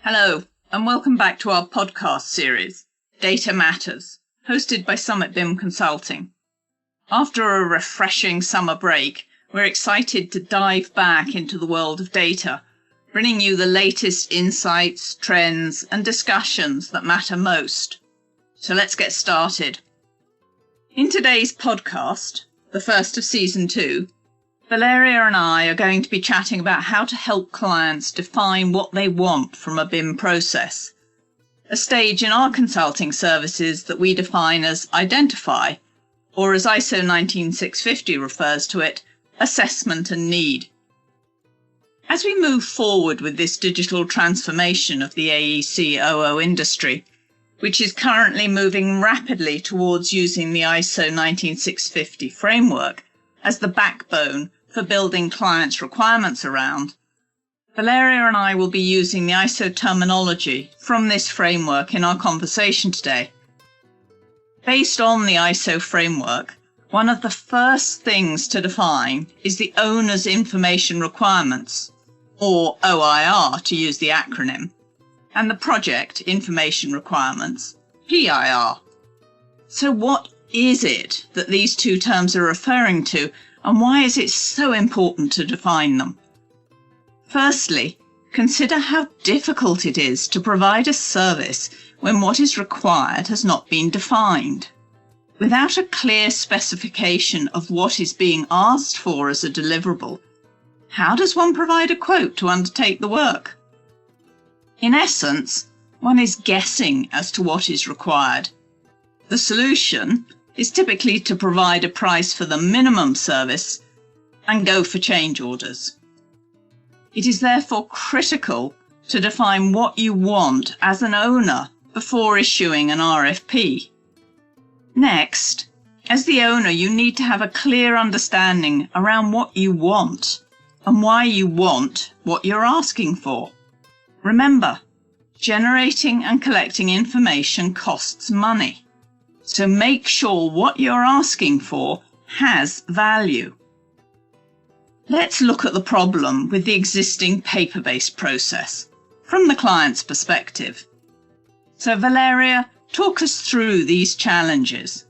Hello, and welcome back to our podcast series, Data Matters, hosted by Summit BIM Consulting. After a refreshing summer break, we're excited to dive back into the world of data, bringing you the latest insights, trends, and discussions that matter most. So let's get started. In today's podcast, the first of season 2, Valeria and I are going to be chatting about how to help clients define what they want from a BIM process, a stage in our consulting services that we define as identify, or as ISO 19650 refers to it, assessment and need. As we move forward with this digital transformation of the AEC/OO industry, which is currently moving rapidly towards using the ISO 19650 framework as the backbone for building clients' requirements around, Valeria and I will be using the ISO terminology from this framework in our conversation today. Based on the ISO framework, one of the first things to define is the owner's information requirements, or OIR to use the acronym, and the project information requirements, PIR. So what is it that these two terms are referring to, and why is it so important to define them? Firstly, consider how difficult it is to provide a service when what is required has not been defined. Without a clear specification of what is being asked for as a deliverable, how does one provide a quote to undertake the work? In essence, one is guessing as to what is required. The solution is typically to provide a price for the minimum service and go for change orders. It is therefore critical to define what you want as an owner before issuing an RFP. Next, as the owner, you need to have a clear understanding around what you want and why you want what you're asking for. Remember, generating and collecting information costs money. So make sure what you're asking for has value. Let's look at the problem with the existing paper-based process from the client's perspective. So Valeria, talk us through these challenges.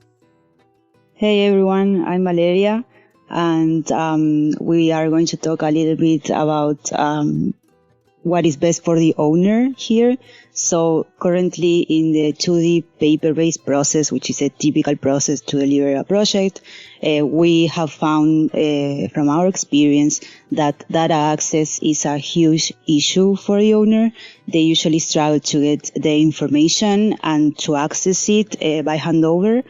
Hey everyone, I'm Valeria, and we are going to talk a little bit about what is best for the owner here. So currently in the 2D paper-based process, which is a typical process to deliver a project, we have found from our experience that data access is a huge issue for the owner. They usually struggle to get the information and to access it by handover.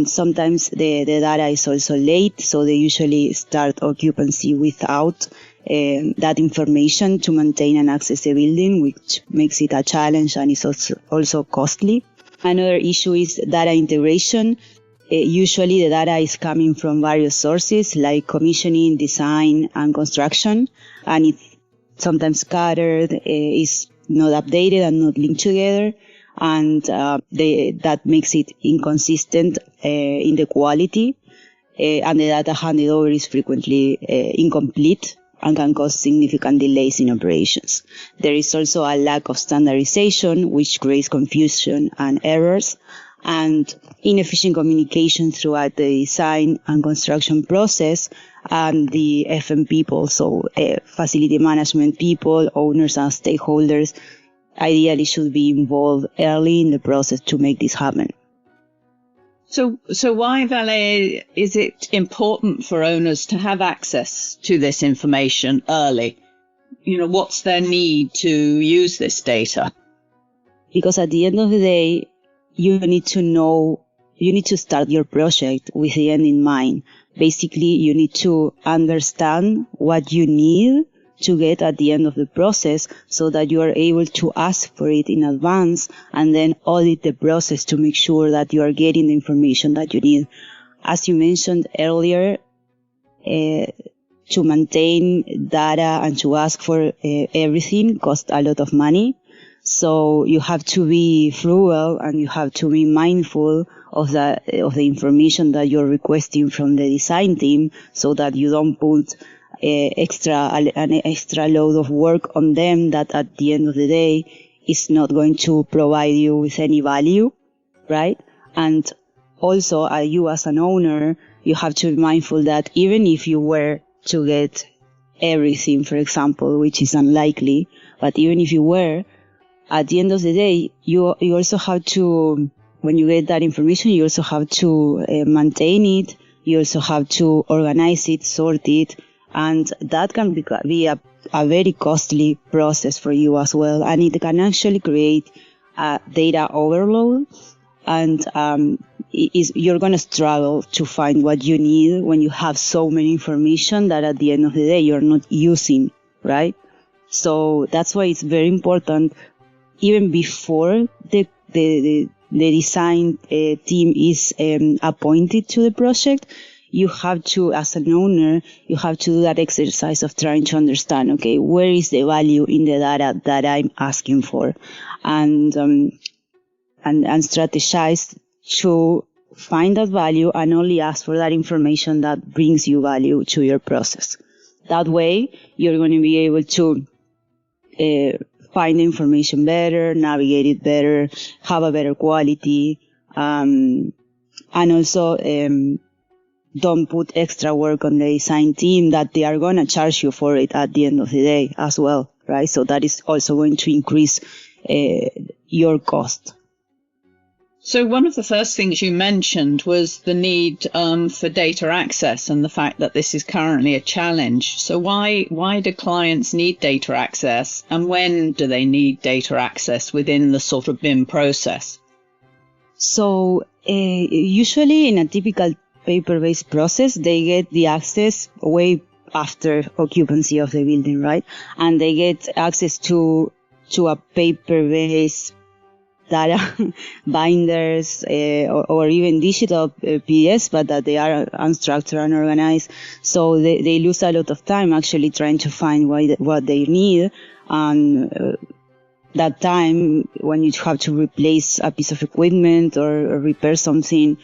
Sometimes the data is also late, so they usually start occupancy without that information to maintain and access the building, which makes it a challenge and is also costly. Another issue is data integration. Usually the data is coming from various sources like commissioning, design, and construction, and it's sometimes scattered, is not updated and not linked together, and that makes it inconsistent in the quality, and the data handed over is frequently incomplete and can cause significant delays in operations. There is also a lack of standardization, which creates confusion and errors, and inefficient communication throughout the design and construction process, and the FM people, so facility management people, owners and stakeholders, ideally should be involved early in the process to make this happen. So why, Valeria, is it important for owners to have access to this information early? What's their need to use this data? Because at the end of the day, you need to start your project with the end in mind. Basically, you need to understand what you need to get at the end of the process so that you are able to ask for it in advance and then audit the process to make sure that you are getting the information that you need. As you mentioned earlier, to maintain data and to ask for everything costs a lot of money. So you have to be frugal and you have to be mindful of the information that you're requesting from the design team, so that you don't put an extra load of work on them that at the end of the day is not going to provide you with any value, right? And also, you as an owner, you have to be mindful that even if you were to get everything, for example, which is unlikely, but even if you were, at the end of the day, you also have to, when you get that information, you also have to maintain it. You also have to organize it, sort it, and that can be a very costly process for you as well. And it can actually create data overload, and you're going to struggle to find what you need when you have so many information that at the end of the day you're not using, right? So that's why it's very important, even before the design team is appointed to the project, you have to, as an owner, you have to do that exercise of trying to understand, okay, where is the value in the data that I'm asking for, and strategize to find that value and only ask for that information that brings you value to your process. That way, you're going to be able to find information better, navigate it better, have a better quality, and also don't put extra work on the design team that they are going to charge you for it at the end of the day as well, right? So that is also going to increase your cost. So one of the first things you mentioned was the need for data access and the fact that this is currently a challenge. So why do clients need data access, and when do they need data access within the sort of BIM process? So usually in a typical paper-based process, they get the access way after occupancy of the building, right? And they get access to a paper-based data binders or even digital PDFs, but that they are unstructured and unorganized. So they lose a lot of time actually trying to find what they need. And that time, when you have to replace a piece of equipment or repair something,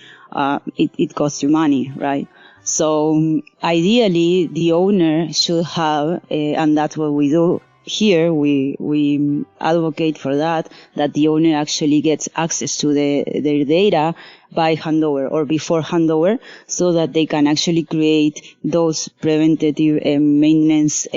it costs you money, right? So ideally, the owner should have, and that's what we do here, we advocate for that the owner actually gets access to their data by handover or before handover, so that they can actually create those preventative maintenance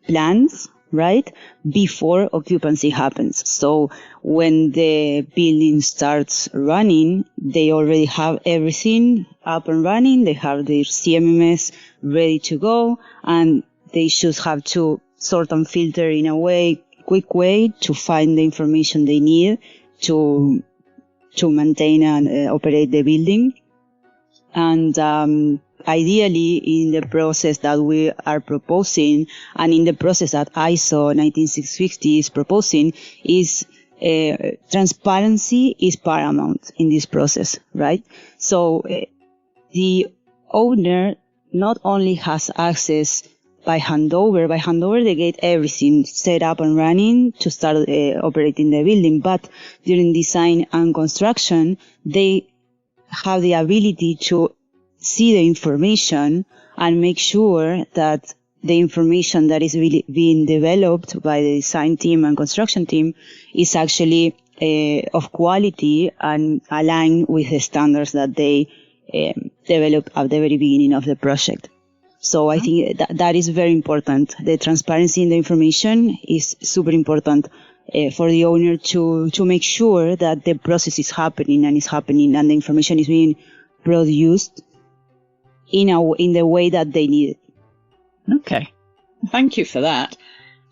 plans, right, before occupancy happens. So when the building starts running, they already have everything up and running, they have their CMMS ready to go, and they should have to sort and filter in a quick way to find the information they need to maintain and operate the building. And ideally, in the process that we are proposing, and in the process that ISO 19650 is proposing, is transparency is paramount in this process, right? So the owner not only has access by handover they get everything set up and running to start operating the building, but during design and construction, they have the ability to see the information and make sure that the information that is really being developed by the design team and construction team is actually of quality and aligned with the standards that they developed at the very beginning of the project. So I think that is very important. The transparency in the information is super important for the owner to make sure that the process is happening and the information is being produced in the way that they need it. Okay. Thank you for that.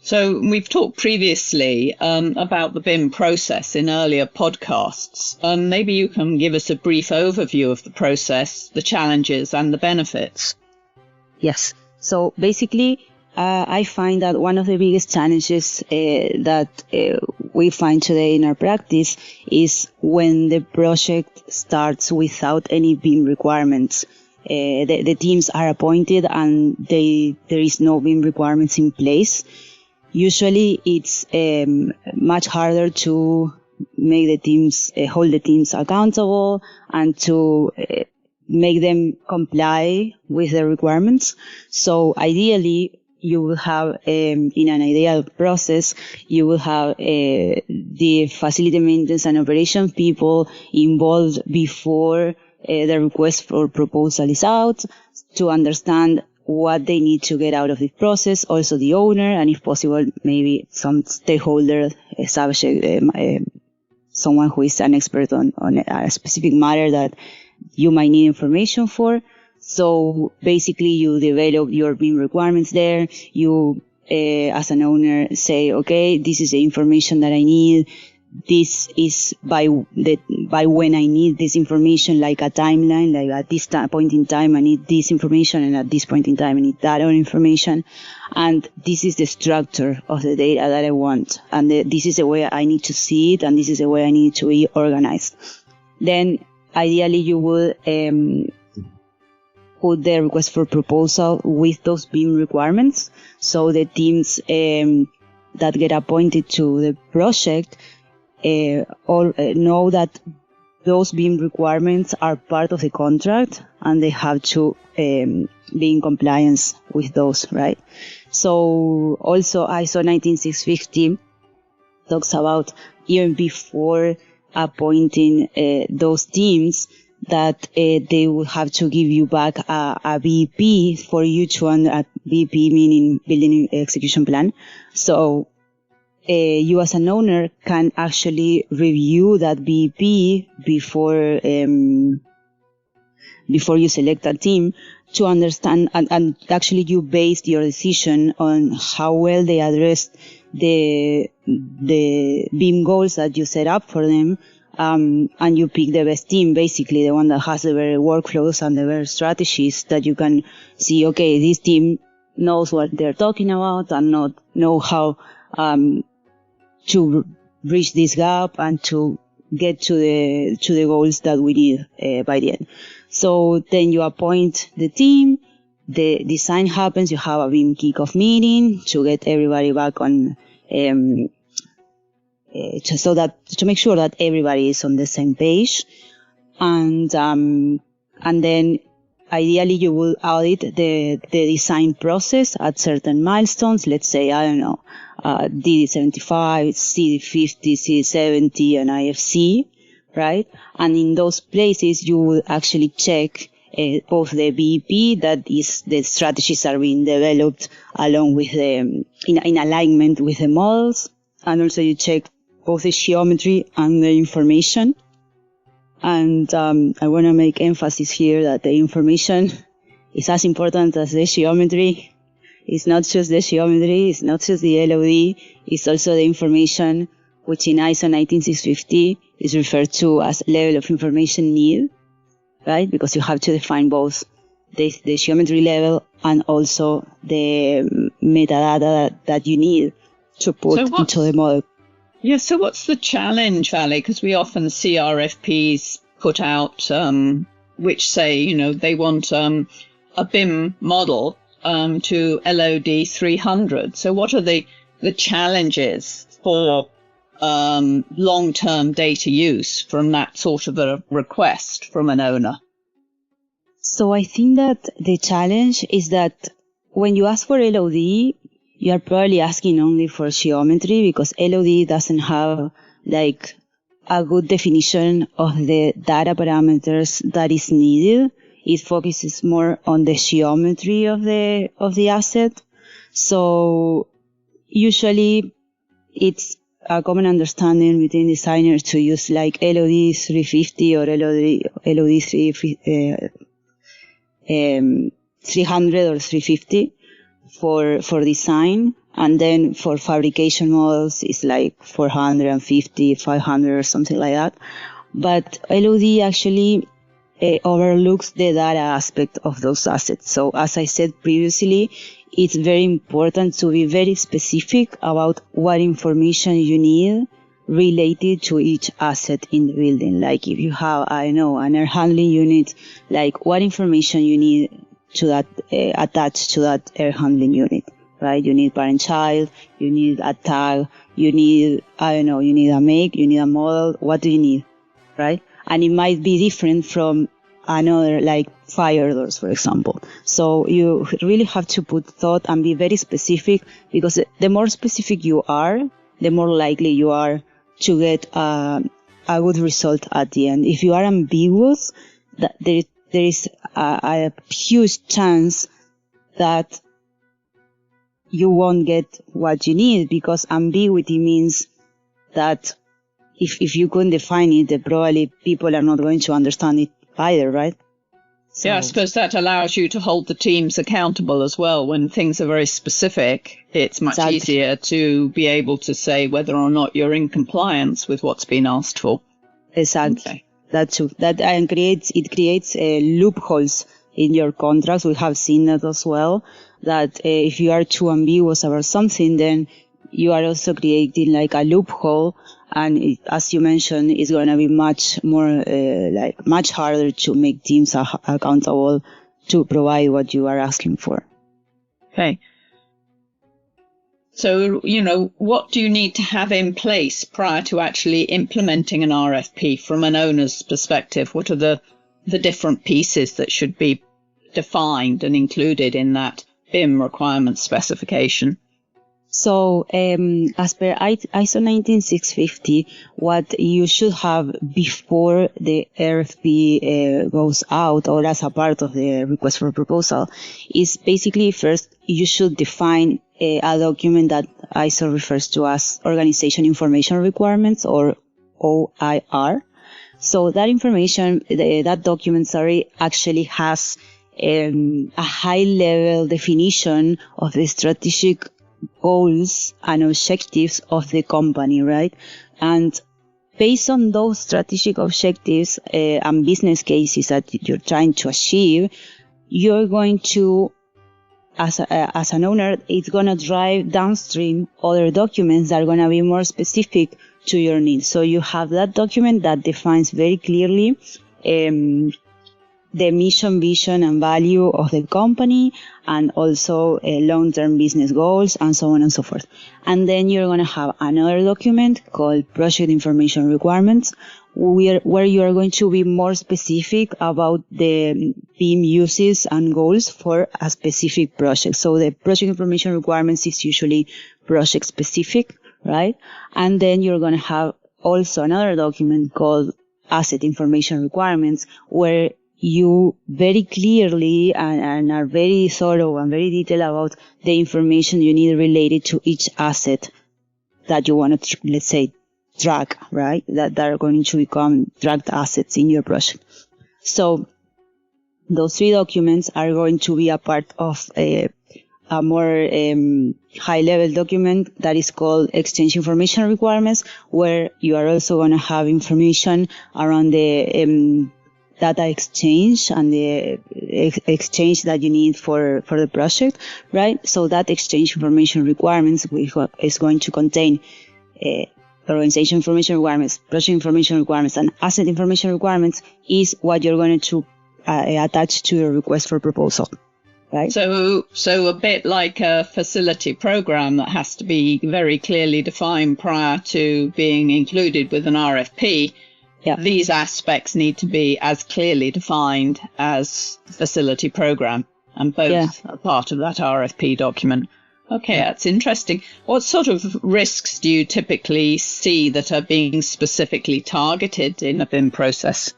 So we've talked previously about the BIM process in earlier podcasts. Maybe you can give us a brief overview of the process, the challenges and the benefits. Yes. So basically, I find that one of the biggest challenges that we find today in our practice is when the project starts without any BIM requirements. The teams are appointed and there is no BIM requirements in place. Usually it's much harder to make the teams, hold the teams accountable, and to make them comply with the requirements. So ideally, you will have, in an ideal process, you will have the facility maintenance and operation people involved before the request for proposal is out, to understand what they need to get out of this process. Also the owner, and if possible, maybe some stakeholder, subject, someone who is an expert on a specific matter that you might need information for. So basically you develop your BIM requirements there. You, as an owner, say, okay, this is the information that I need. This is by when I need this information, like a timeline, like at this point in time I need this information, and at this point in time I need that other information. And this is the structure of the data that I want. And this is the way I need to see it, and this is the way I need to be organized. Then ideally you will put the request for proposal with those BIM requirements. So the teams that get appointed to the project all know that those BIM requirements are part of the contract, and they have to be in compliance with those, right? So also ISO 19650 talks about, even before appointing those teams, that they will have to give you back a BP for you to a BP meaning building execution plan. So you as an owner can actually review that BP before you select a team, to understand, and actually you base your decision on how well they addressed the BIM goals that you set up for them. And you pick the best team, basically the one that has the better workflows and the better strategies, that you can see, okay, this team knows what they're talking about and know how to bridge this gap and to get to the goals that we need by the end. So then you appoint the team, the design happens, you have a BIM kickoff meeting to get everybody back on to make sure that everybody is on the same page, and then ideally you will audit the design process at certain milestones. Let's say, I don't know, DD75, CD50, CD70, and IFC, right? And in those places you will actually check both the BP, that is, the strategies are being developed along with in alignment with the models, and also you check both the geometry and the information. And I want to make emphasis here that the information is as important as the geometry. It's not just the geometry, it's not just the LOD, it's also the information, which in ISO 19650 is referred to as level of information need, right? Because you have to define both the geometry level and also the metadata that you need to put into the model. Yeah, so what's the challenge, Vale? Because we often see RFPs put out which say, they want a BIM model to LOD 300. So what are the challenges for long-term data use from that sort of a request from an owner? So I think that the challenge is that when you ask for LOD, you are probably asking only for geometry, because LOD doesn't have like a good definition of the data parameters that is needed. It focuses more on the geometry of the asset. So usually it's a common understanding between designers to use like LOD 350 or LOD 300 or 350 for design, and then for fabrication models it's like 450, 500 or something like that. But LOD actually overlooks the data aspect of those assets. So as I said previously, it's very important to be very specific about what information you need related to each asset in the building. Like if you have, an air handling unit, like what information you need to that attached to that air handling unit, right? You need parent-child, you need a tag, you need, you need a make, you need a model. What do you need, right? And it might be different from another, like fire doors, for example. So you really have to put thought and be very specific, because the more specific you are, the more likely you are to get a good result at the end. If you are ambiguous, that there is a huge chance that you won't get what you need, because ambiguity means that if you couldn't define it, then probably people are not going to understand it either, right? So, yeah, I suppose that allows you to hold the teams accountable as well. When things are very specific, it's much easier to be able to say whether or not you're in compliance with what's been asked for. Exactly. Okay. That's true. It creates loopholes in your contracts. We have seen that as well, that if you are too ambiguous about something, then you are also creating like a loophole, and as you mentioned, it's going to be much more much harder to make teams accountable to provide what you are asking for. Okay. So, what do you need to have in place prior to actually implementing an RFP from an owner's perspective? What are the different pieces that should be defined and included in that BIM requirement specification? So, as per ISO 19650, what you should have before the RFP goes out, or as a part of the request for proposal, is basically first you should define a document that ISO refers to as Organization Information Requirements, or OIR. So that that document, actually has a high-level definition of the strategic goals and objectives of the company, right? And based on those strategic objectives and business cases that you're trying to achieve, you're going to, as an owner, it's going to drive downstream other documents that are going to be more specific to your needs. So you have that document that defines very clearly the mission, vision, and value of the company, and also long-term business goals, and so on and so forth. And then you're going to have another document called Project Information Requirements, where you are going to be more specific about the BIM uses and goals for a specific project. So the Project Information Requirements is usually project specific, right? And then you're going to have also another document called Asset Information Requirements, where you very clearly and are very thorough and very detailed about the information you need related to each asset that you want to, let's say, track, right? That are going to become tracked assets in your project. So those three documents are going to be a part of a more high-level document that is called Exchange Information Requirements, where you are also going to have information around the data exchange and the exchange that you need for the project, right? So that exchange information requirements is going to contain organization information requirements, project information requirements, and asset information requirements is what you're going to attach to your request for proposal, right? So a bit like a facility program that has to be very clearly defined prior to being included with an RFP. Yeah. These aspects need to be as clearly defined as the facility program, and both are part of that RFP document. Okay, that's interesting. What sort of risks do you typically see that are being specifically targeted in a BIM process?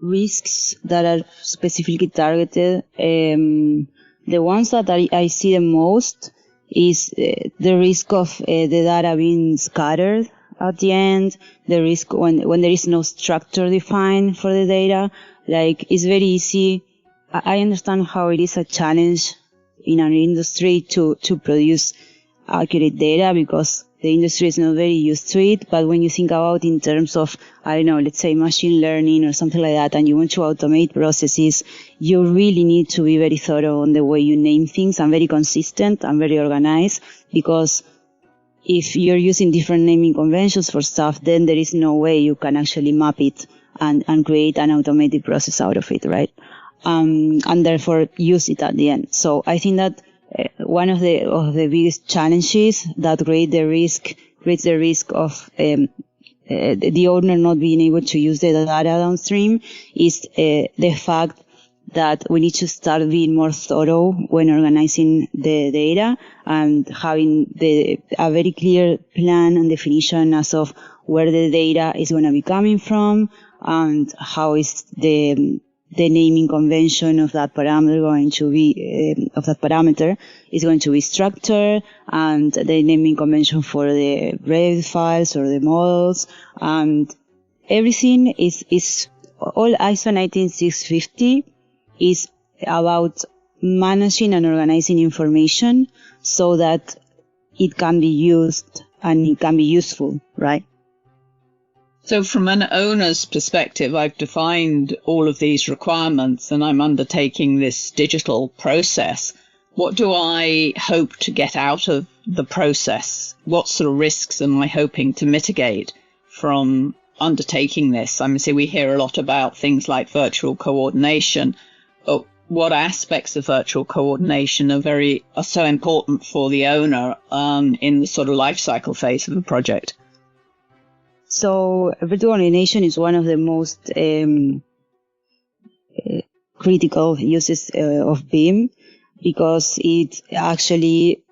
Risks that are specifically targeted, the ones that I see the most is the risk of the data being scattered at the end, the risk when there is no structure defined for the data. Like, it's very easy. I understand how it is a challenge in our industry to produce accurate data, because the industry is not very used to it. But when you think about in terms of, I don't know, let's say machine learning or something like that, and you want to automate processes, you really need to be very thorough on the way you name things, and very consistent and very organized, because if you're using different naming conventions for stuff, then there is no way you can actually map it and create an automated process out of it, right? And therefore use it at the end. So I think that one of the biggest challenges that creates the risk of the owner not being able to use the data downstream is the fact that we need to start being more thorough when organizing the data and having a very clear plan and definition as of where the data is going to be coming from and how is the naming convention of that parameter is going to be structured, and the naming convention for the Revit files or the models, and everything is all ISO 19650 is about managing and organizing information so that it can be used and it can be useful, right? So from an owner's perspective, I've defined all of these requirements and I'm undertaking this digital process. What do I hope to get out of the process? What sort of risks am I hoping to mitigate from undertaking this? I mean, we hear a lot about things like virtual coordination. But what aspects of virtual coordination are so important for the owner in the sort of life cycle phase of a project? So virtual coordination is one of the most critical uses of BIM because it actually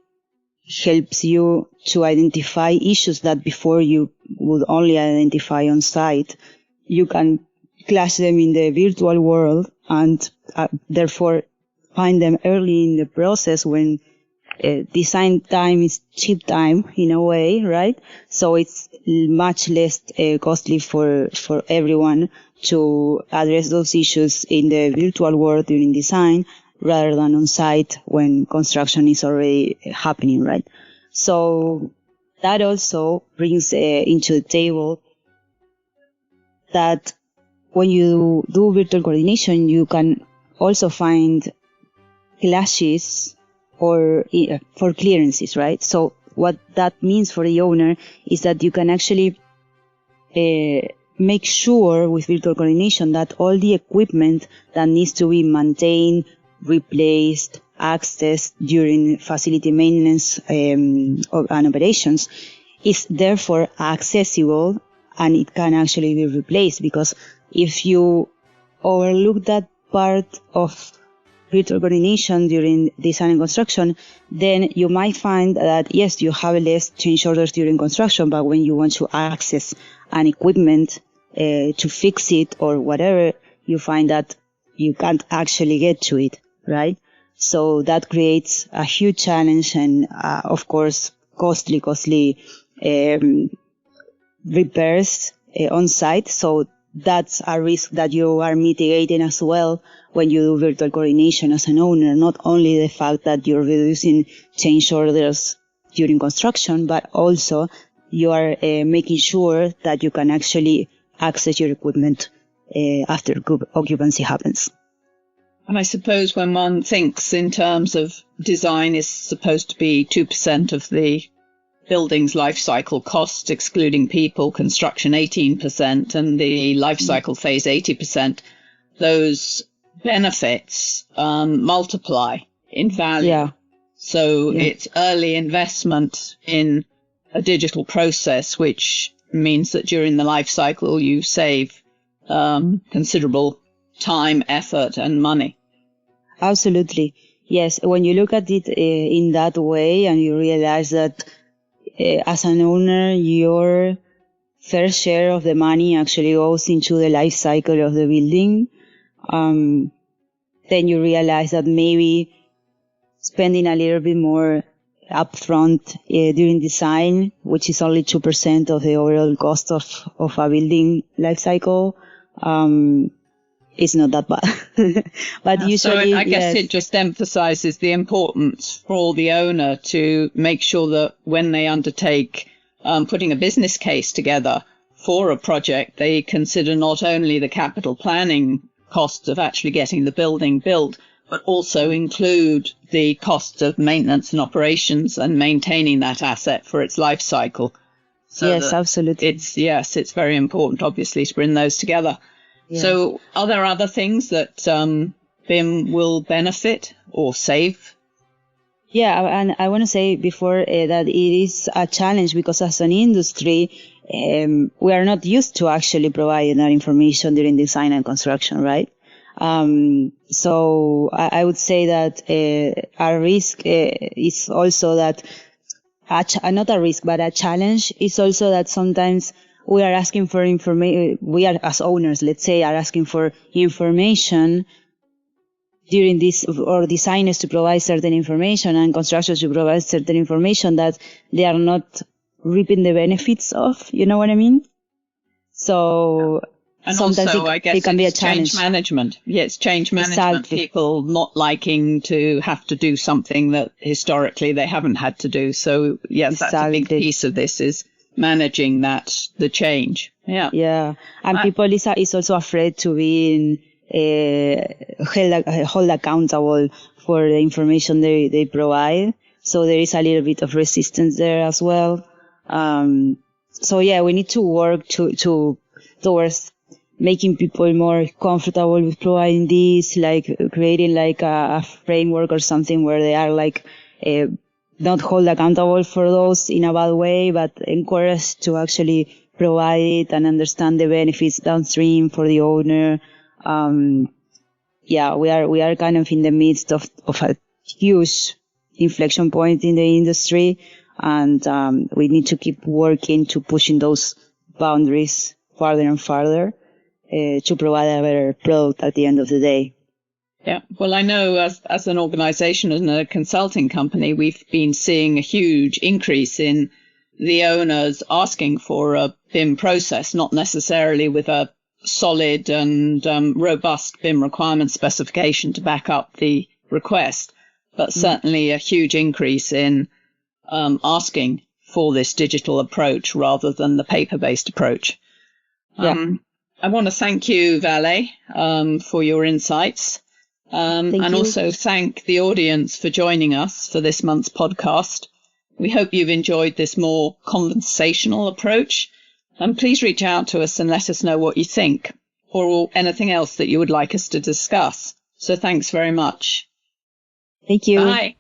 helps you to identify issues that before you would only identify on site. You can clash them in the virtual world and therefore find them early in the process when design time is cheap time in a way, right? So it's much less costly for everyone to address those issues in the virtual world during design rather than on site when construction is already happening, right? So that also brings into the table that when you do virtual coordination, you can also find clashes or for clearances, right? So what that means for the owner is that you can actually make sure with virtual coordination that all the equipment that needs to be maintained, replaced, accessed during facility maintenance and operations is therefore accessible and it can actually be replaced, because if you overlook that part of virtual coordination during design and construction, then you might find that, yes, you have less change orders during construction, but when you want to access an equipment to fix it or whatever, you find that you can't actually get to it, right? So that creates a huge challenge and, of course, costly repairs on site. So that's a risk that you are mitigating as well when you do virtual coordination as an owner. Not only the fact that you're reducing change orders during construction, but also you are making sure that you can actually access your equipment after occupancy happens. And I suppose when one thinks in terms of design is supposed to be 2% of the building's life cycle cost, excluding people, construction 18%, and the life cycle phase 80%, those benefits multiply in value. Yeah. So it's early investment in a digital process, which means that during the life cycle you save considerable time, effort, and money. Absolutely. Yes. When you look at it in that way and you realize that as an owner, your fair share of the money actually goes into the life cycle of the building, then you realize that maybe spending a little bit more upfront during design, which is only 2% of the overall cost of a building life cycle, is not that bad. But usually, so I guess it just emphasizes the importance for the owner to make sure that when they undertake putting a business case together for a project, they consider not only the capital planning costs of actually getting the building built, but also include the costs of maintenance and operations and maintaining that asset for its life cycle. So yes, absolutely. It's very important, obviously, to bring those together. Yeah. So are there other things that BIM will benefit or save? Yeah, and I want to say before that it is a challenge because as an industry, we are not used to actually providing that information during design and construction, right? So I would say that a risk is also that, not a risk, but a challenge is also that sometimes we are asking for information, we are as owners, let's say, are asking for information during this, or designers to provide certain information and constructors to provide certain information that they are not reaping the benefits of, you know what I mean? So and sometimes also, I guess it can be a challenge. Change management. Yes, change management. Exactly. People not liking to have to do something that historically they haven't had to do. So yes, that's a big piece of this, is managing the change. Yeah. Yeah. And people is also afraid to be held accountable for the information they provide. So there is a little bit of resistance there as well. So yeah, we need to work towards making people more comfortable with providing this, like creating like a framework or something where they are like not hold accountable for those in a bad way, but encouraged to actually provide it and understand the benefits downstream for the owner. Yeah, we are kind of in the midst of a huge inflection point in the industry, and we need to keep working to pushing those boundaries farther and farther to provide a better product at the end of the day. Yeah, well, I know as an organization and a consulting company, we've been seeing a huge increase in the owners asking for a BIM process, not necessarily with a solid and robust BIM requirement specification to back up the request, but certainly a huge increase in asking for this digital approach rather than the paper-based approach. Yeah. I want to thank you, Vale, for your insights, and also thank the audience for joining us for this month's podcast. We hope you've enjoyed this more conversational approach. And please reach out to us and let us know what you think, or anything else that you would like us to discuss. So thanks very much. Thank you. Bye.